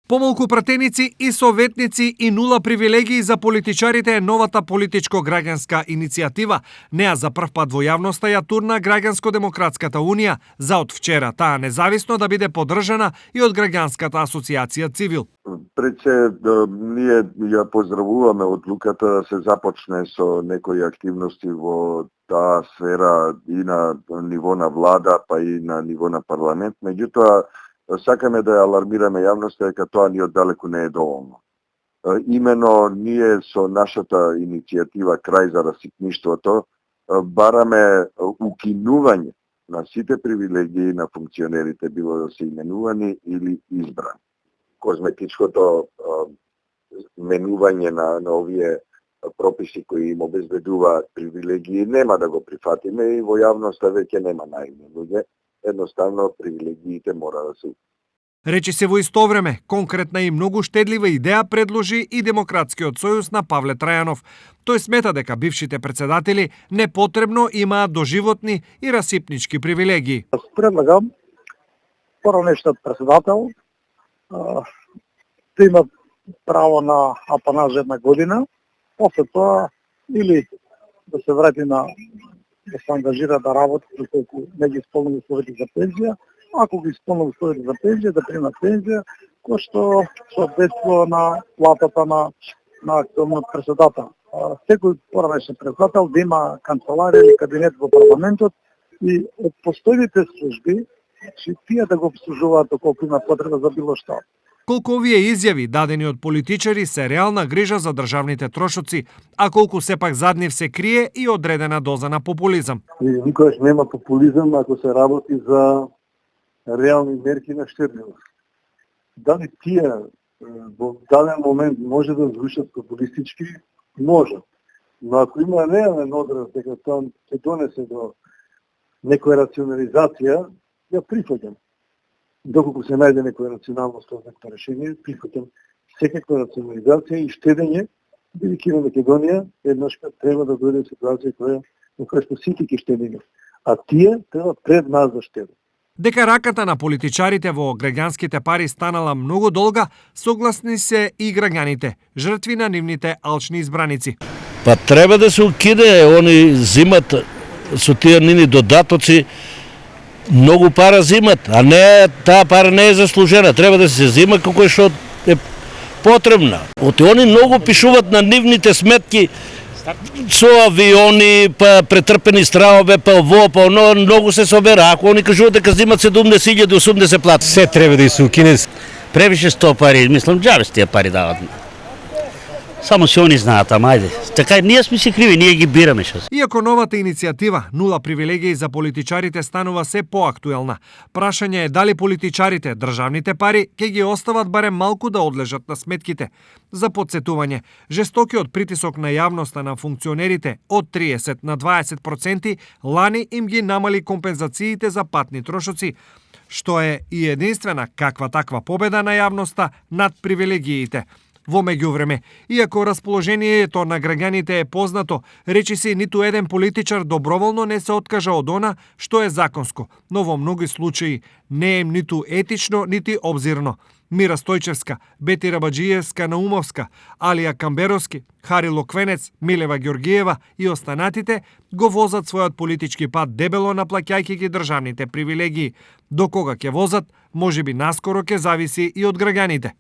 Помалку пратеници и советници и нула привилегии за политичарите е новата политичко-граѓанска иницијатива. Неа за прв пат во јавноста ја турна Граѓанско-демократската унија, за од вчера таа независно да биде поддржана и од Граѓанската асоциација Цивил. Пред се, ние ја поздравуваме одлуката да се започне со некои активности во таа сфера и на ниво на влада, па и на ниво на парламент. Меѓутоа, сакаме да ја алармираме јавноста дека тоа ни оддалеку не е доволно. Имено ние со нашата иницијатива Крај за расипништвото бараме укинување на сите привилегии на функционерите, било да се именувани или избрани. Козметичкото менување на овие прописи кои им обезбедуваат привилегии нема да го прифатиме и во јавноста веќе нема наивни луѓе. Едноставно привилегиите мора да се. Речи се во исто време, конкретна и многу штедлива идеја предложи и Демократскиот сојуз на Павле Трајанов. Тој смета дека бившите председатели непотребно имаат доживотни и расипнички привилегии. Предлагам прво нешто председател да има право на апанаж една година, после тоа или да се врати на да се ангажира да работи доколку не ги исполнува условите за пензија, ако ги исполнува условите за пензија, да прима пензија, кој што соодветствува на платата на актуелниот председател. Секој поранешен председател да има канцеларија или кабинет во парламентот и од постојните служби, тие да го обслужуваат доколку има потреба за било што. Колку овие изјави дадени од политичари се реална грижа за државните трошоци, а колку сепак зад нив се крие и одредена доза на популизам. Никогаш нема популизам ако се работи за реални мерки на штедливост. Дали тие во даден момент може да звучат популистички? Може. Но ако има реален одраз дека тоа ќе донесе до некоја рационализација, ја прифаќам. Доколку се најде некоја рационално стозначно решение, прифаќам секаква рационализација и штедење, бидејќи на Македонија еднашка треба да дојде ситуација во која што сите ќе штедиме, а тие треба пред нас да штедат. Дека раката на политичарите во граѓанските пари станала многу долга, согласни се и граѓаните, жртви на нивните алчни избраници. Па треба да се укиде, они зимат со тие нини додатоци, многу пара зимат, а не таа пара не е заслужена. Треба да се зима како што е потребна. Они многу пишуваат на нивните сметки со авиони, па претрпени стравове, па во, па оно, многу се собера. Ако они кажуваат дека зимат 70.000, 80 плати. Се треба да се укине. Превише 100 пари, мислам, џабе тие пари дават. Само се они знаат, ама ајде. Така ние сме си криви, ние ги бираме што. Иако новата иницијатива нула привилегии за политичарите станува се поактуелна, прашање е дали политичарите државните пари ќе ги остават барем малку да одлежат на сметките. За подсетување, жестокиот притисок на јавноста на функционерите од 30 на 20% лани им ги намали компензациите за патни трошоци, што е и единствена каква таква победа на јавноста над привилегиите. Во меѓувреме, иако расположението на граѓаните е познато, речиси ниту еден политичар доброволно не се откажа од она што е законско, но во многи случаи не е ниту етично, нити обзирно. Мира Стојчевска, Бети Рабаджиевска Наумовска, Алија Камберовски, Хари Локвенец, Милева Ѓоргиева и останатите го возат својот политички пат дебело наплаќајќи ги државните привилегии. До кога ќе возат, можеби наскоро ќе зависи и од граѓаните.